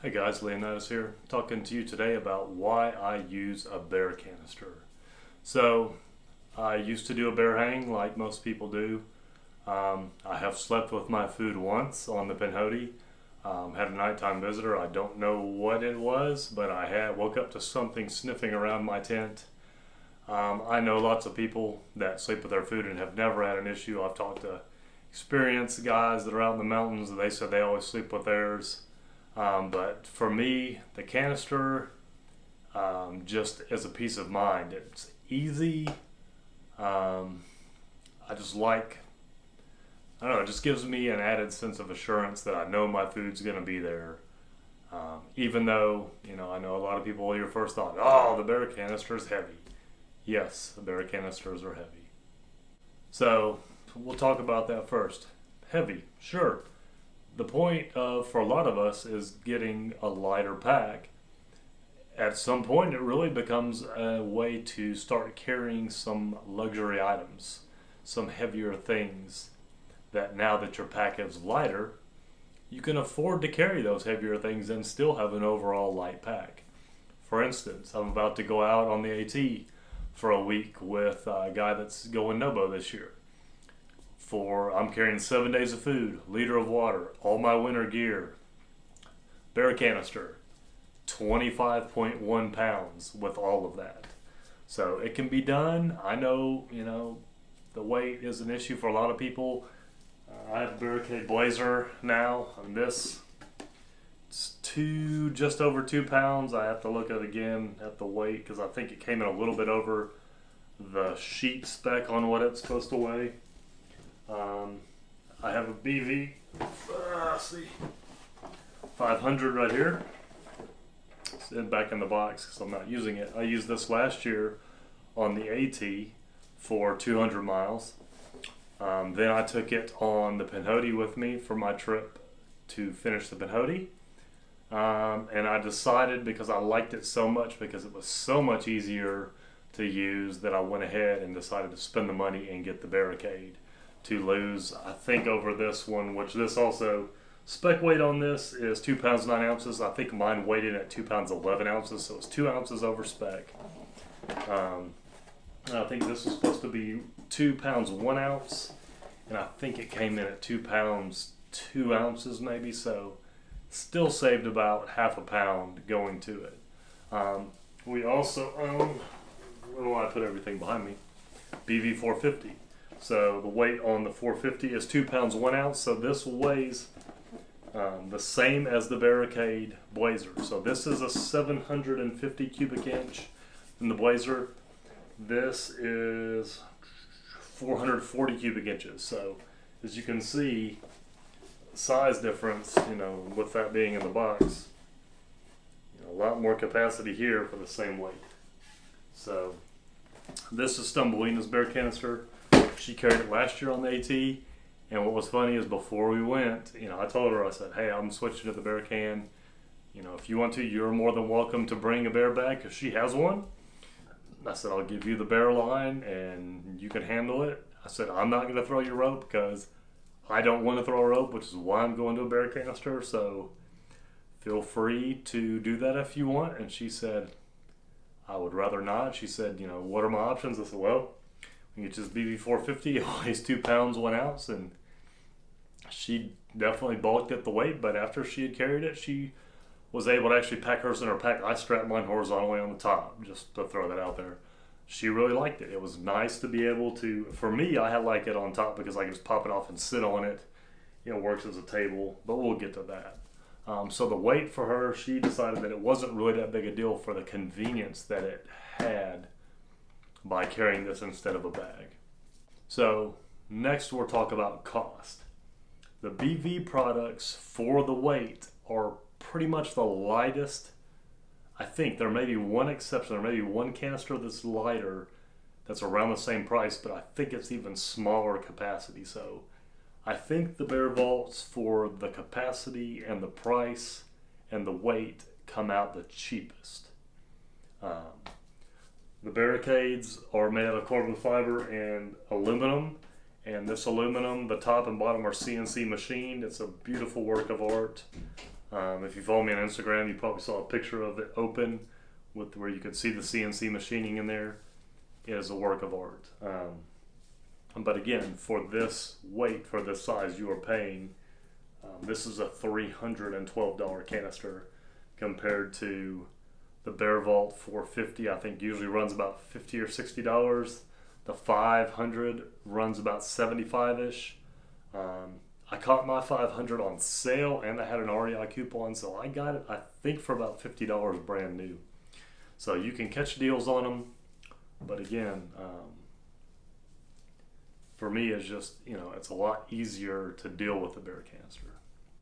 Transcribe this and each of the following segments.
Hey guys, Leonidas here, talking to you today about why I use a bear canister. So, I used to do a bear hang like most people do. I have slept with my food once on the Pinhoti. Had a nighttime visitor. I don't know what it was, but I woke up to something sniffing around my tent. I know lots of people that sleep with their food and have never had an issue. I've talked to experienced guys that are out in the mountains, and they said they always sleep with theirs. But for me, the canister just as a peace of mind. It's easy. I just like, I don't know, it just gives me an added sense of assurance that I know my food's going to be there. Even though, I know a lot of people, your first thought, oh, the bear canister is heavy. Yes, the bear canisters are heavy. So we'll talk about that first. Heavy, sure. The point for a lot of us is getting a lighter pack. At some point, it really becomes a way to start carrying some luxury items, some heavier things that now that your pack is lighter, you can afford to carry those heavier things and still have an overall light pack. For instance, I'm about to go out on the AT for a week with a guy that's going Nobo this year. I'm carrying 7 days of food, liter of water, all my winter gear, bear canister, 25.1 pounds with all of that. So it can be done. I know, the weight is an issue for a lot of people. I have a Barricade Blazer now, and this it's just over 2 pounds. I have to look at it again at the weight because I think it came in a little bit over the sheet spec on what it's supposed to weigh. I have a BV, 500 right here. It's back in the box because I'm not using it. I used this last year on the AT for 200 miles. Then I took it on the Pinhoti with me for my trip to finish the Pinhoti. And I decided, because I liked it so much, because it was so much easier to use, that I went ahead and decided to spend the money and get the Barricade. To lose, I think, over this one, which this also, spec weight on this is 2 pounds 9 ounces. I think mine weighed in at 2 pounds 11 ounces, so it's 2 ounces over spec. I think this was supposed to be 2 pounds 1 ounce, and I think it came in at 2 pounds 2 ounces maybe, so still saved about half a pound going to it. We also own, where do I put everything behind me? BV 450. So the weight on the 450 is 2 pounds 1 ounce. So this weighs the same as the Barricade Blazer. So this is a 750 cubic inch in the Blazer. This is 440 cubic inches. So as you can see, size difference, with that being in the box, a lot more capacity here for the same weight. So this is Stumbleina's bear canister. She carried it last year on the AT, and what was funny is before we went, I told her, I said, hey, I'm switching to the bear can. If you want to, you're more than welcome to bring a bear bag because she has one. I said, I'll give you the bear line and you can handle it. I said, I'm not going to throw your rope because I don't want to throw a rope, which is why I'm going to a bear canister. So feel free to do that if you want. And she said, I would rather not. She said, what are my options? I said, well, you get just BV 450, it weighs 2 pounds 1 ounce, and she definitely bulked at the weight, but after she had carried it, she was able to actually pack hers in her pack. I strapped mine horizontally on the top, just to throw that out there. She really liked it. It was nice to be able to, for me, I like it on top because I can just pop it off and sit on it. It works as a table, but we'll get to that. So the weight for her, she decided that it wasn't really that big a deal for the convenience that it had by carrying this instead of a bag. So next we'll talk about cost. The BV products for the weight are pretty much the lightest. I think there may be one exception. There may be one canister that's lighter that's around the same price, but I think it's even smaller capacity. So I think the Bear Vaults, for the capacity and the price and the weight, come out the cheapest. The Barricades are made out of carbon fiber and aluminum, and this aluminum, the top and bottom are CNC machined. It's a beautiful work of art. If you follow me on Instagram, you probably saw a picture of it open with where you could see the CNC machining in there. It is a work of art. But again, for this weight, for this size, you are paying. This is a $312 canister compared to the Bear Vault 450. I think usually runs about $50 or $60. The 500 runs about 75-ish. I caught my 500 on sale, and I had an REI coupon, so I got it, I think, for about $50 brand new. So you can catch deals on them, but again, for me, it's just, it's a lot easier to deal with the Bear canister.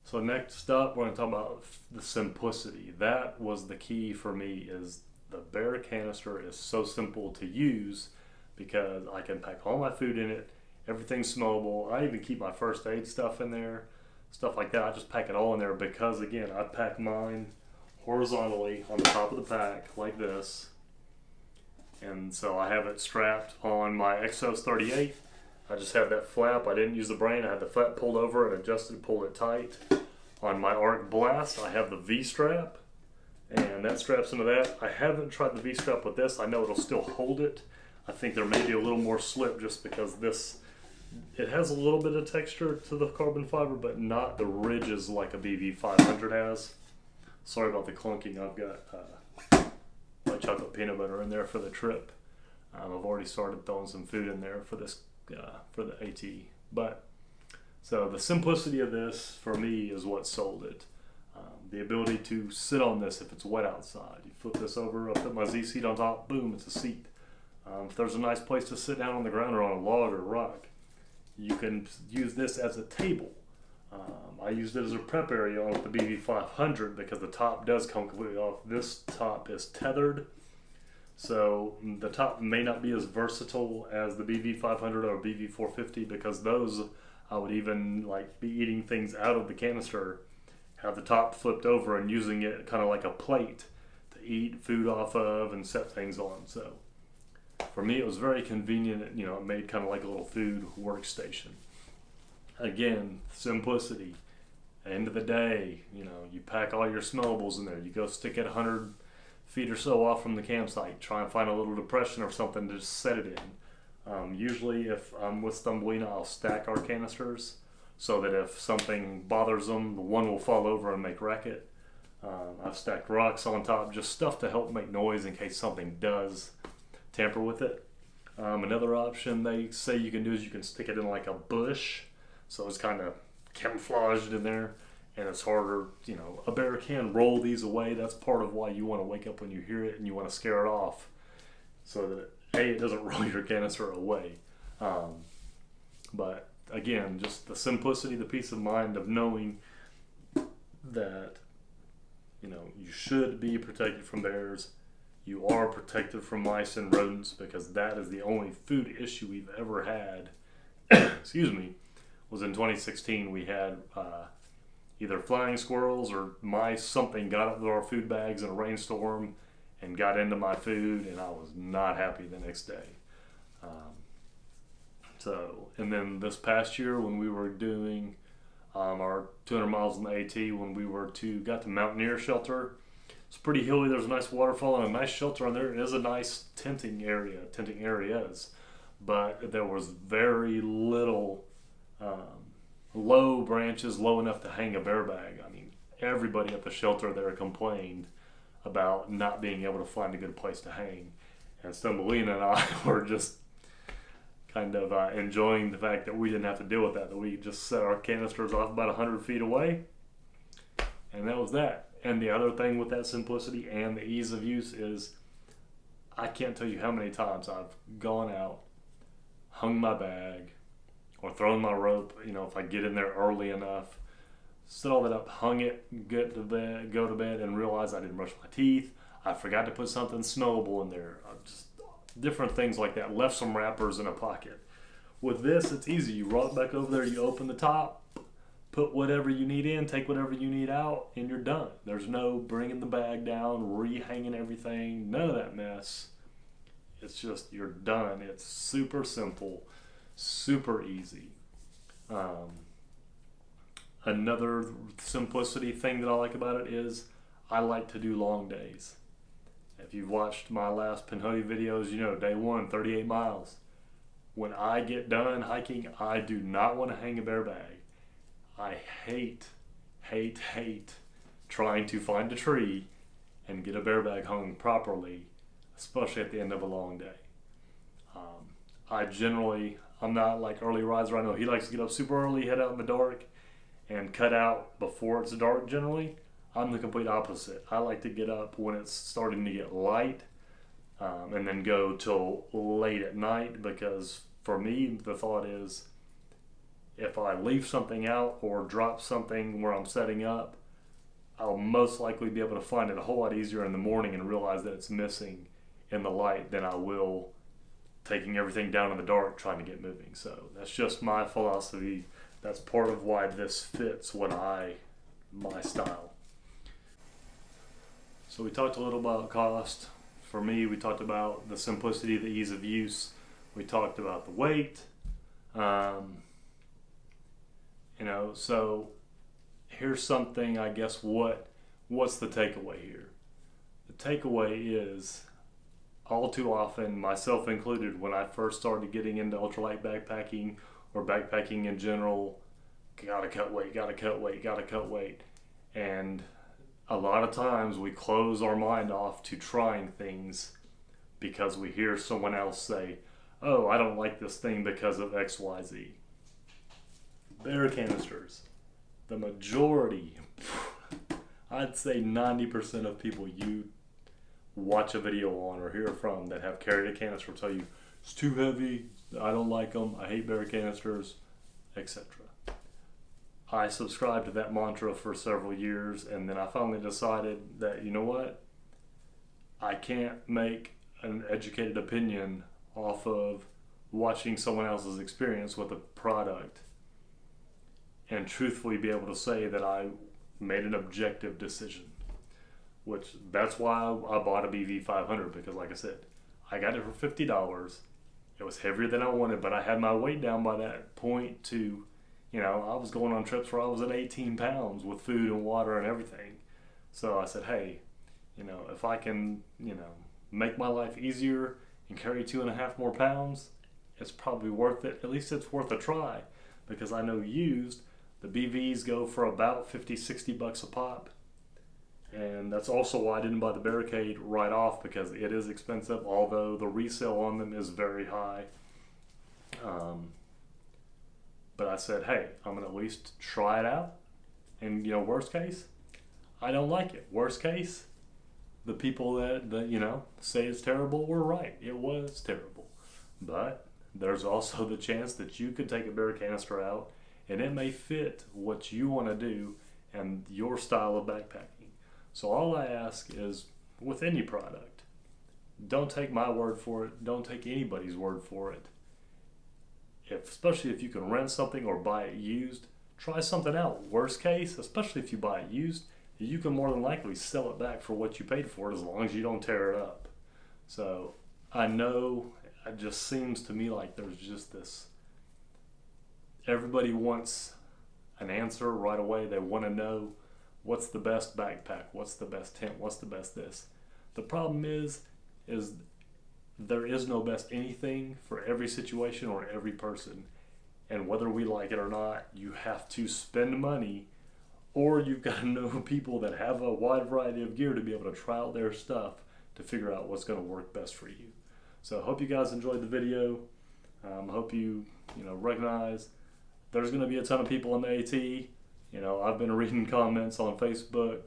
So next up, we're going to talk about the simplicity. That was the key for me, is the Bear canister is so simple to use because I can pack all my food in it. Everything's smellable. I even keep my first aid stuff in there, stuff like that. I just pack it all in there because, again, I pack mine horizontally on the top of the pack like this. And so I have it strapped on my Exos 38. I just have that flap. I didn't use the brain. I had the flap pulled over and adjusted, pulled it tight. On my Arc Blast, I have the V-strap, and that straps into that. I haven't tried the V-strap with this. I know it'll still hold it. I think there may be a little more slip just because it has a little bit of texture to the carbon fiber, but not the ridges like a BV500 has. Sorry about the clunking. I've got my chocolate peanut butter in there for the trip. I've already started throwing some food in there for this for the AT. But so the simplicity of this for me is what sold it. The ability to sit on this if it's wet outside. You flip this over, I put my Z seat on top, boom, it's a seat. If there's a nice place to sit down on the ground or on a log or rock, you can use this as a table. I used it as a prep area on the BV500 because the top does come completely off. This top is tethered, so the top may not be as versatile as the BV500 or BV450 because those I would even be eating things out of the canister, have the top flipped over and using it kind of like a plate to eat food off of and set things on. So for me, it was very convenient. It made kind of like a little food workstation. Again, simplicity. End of the day, you pack all your smellables in there. You go stick it 100 feet or so off from the campsite. Try and find a little depression or something to just set it in. Usually, if I'm with Stumbleina, I'll stack our canisters so that if something bothers them, the one will fall over and make racket. I've stacked rocks on top, just stuff to help make noise in case something does tamper with it. Another option they say you can do is you can stick it in like a bush, so it's kind of camouflaged in there, and it's harder. A bear can roll these away. That's part of why you want to wake up when you hear it and you want to scare it off, so that it doesn't roll your canister away. But again, just the simplicity, the peace of mind of knowing that you should be protected from bears. You are protected from mice and rodents because that is the only food issue we've ever had. Excuse me. Was in 2016 we had either flying squirrels or mice. Something got up to our food bags in a rainstorm and got into my food, and I was not happy the next day. And then this past year when we were doing our 200 miles in the AT, when we got to Mountaineer Shelter. It's pretty hilly. There's a nice waterfall and a nice shelter on there. It is a nice tenting areas, but there was very little low branches, low enough to hang a bear bag. I mean, everybody at the shelter there complained about not being able to find a good place to hang. And Stumbleina and I were just kind of enjoying the fact that we didn't have to deal with that we just set our canisters off about 100 feet away, and that was that. And the other thing with that simplicity and the ease of use is I can't tell you how many times I've gone out, hung my bag, or thrown my rope, if I get in there early enough, set all that up, hung it, go to bed, and realize I didn't brush my teeth. I forgot to put something smellable in there. Just different things like that. Left some wrappers in a pocket. With this, it's easy. You roll back over there, you open the top, put whatever you need in, take whatever you need out, and you're done. There's no bringing the bag down, rehanging everything, none of that mess. It's just, you're done. It's super simple, super easy. Another simplicity thing that I like about it is I like to do long days. If you've watched my last Pinhoti videos, you know day one, 38 miles. When I get done hiking, I do not want to hang a bear bag. I hate trying to find a tree and get a bear bag hung properly, especially at the end of a long day. I'm not like early riser. I know he likes to get up super early, head out in the dark, and cut out before it's dark generally. I'm the complete opposite. I like to get up when it's starting to get light, and then go till late at night, because for me the thought is if I leave something out or drop something where I'm setting up, I'll most likely be able to find it a whole lot easier in the morning and realize that it's missing in the light than I will taking everything down in the dark trying to get moving. So that's just my philosophy. That's part of why this fits my style. So we talked a little about cost. For me, we talked about the simplicity, the ease of use. We talked about the weight. So here's something, I guess, what's the takeaway here? The takeaway is, all too often, myself included, when I first started getting into ultralight backpacking or backpacking in general, gotta cut weight. And a lot of times we close our mind off to trying things because we hear someone else say, oh, I don't like this thing because of XYZ. Bear canisters. The majority, I'd say 90% of people you watch a video on or hear from that have carried a canister will tell you, it's too heavy, I don't like them, I hate bear canisters, etc. I subscribed to that mantra for several years, and then I finally decided that, you know what, I can't make an educated opinion off of watching someone else's experience with a product and truthfully be able to say that I made an objective decision. Which, that's why I bought a BV500, because like I said, I got it for $50. It was heavier than I wanted, but I had my weight down by that point to, I was going on trips where I was at 18 pounds with food and water and everything. So I said, hey, if I can, make my life easier and carry 2.5 more pounds, it's probably worth it. At least it's worth a try, because I know used, the BVs go for about $50-$60 a pop. And that's also why I didn't buy the Barricade right off, because it is expensive, although the resale on them is very high. But I said, hey, I'm going to at least try it out. And, worst case, I don't like it. Worst case, the people that say it's terrible were right. It was terrible. But there's also the chance that you could take a bear canister out and it may fit what you want to do and your style of backpacking. So all I ask is, with any product, don't take my word for it. Don't take anybody's word for it. Especially if you can rent something or buy it used, try something out. Worst case, especially if you buy it used, you can more than likely sell it back for what you paid for it, as long as you don't tear it up. So I know it just seems to me like there's just this, everybody wants an answer right away. They want to know, what's the best backpack? What's the best tent? What's the best this? The problem is there is no best anything for every situation or every person. And whether we like it or not, you have to spend money, or you've got to know people that have a wide variety of gear to be able to try out their stuff to figure out what's going to work best for you. So I hope you guys enjoyed the video. I hope you recognize there's going to be a ton of people in the AT. I've been reading comments on Facebook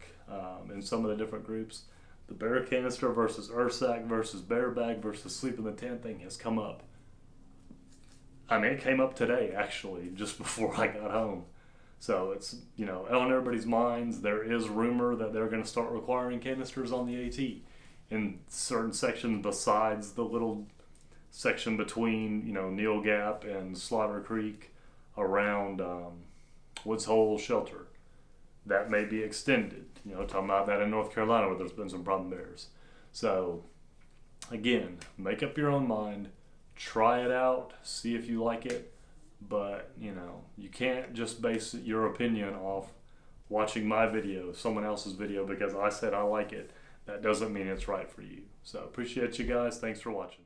in some of the different groups. The bear canister versus Ursack versus bear bag versus sleep in the tent thing has come up. I mean, it came up today, actually, just before I got home. So it's, on everybody's minds. There is rumor that they're going to start requiring canisters on the AT in certain sections besides the little section between, Neal Gap and Slaughter Creek around Woods Hole Shelter. That may be extended. Talking about that in North Carolina where there's been some problem bears. So, again, make up your own mind. Try it out. See if you like it. But, you know, you can't just base your opinion off watching my video, someone else's video, because I said I like it. That doesn't mean it's right for you. So appreciate you guys. Thanks for watching.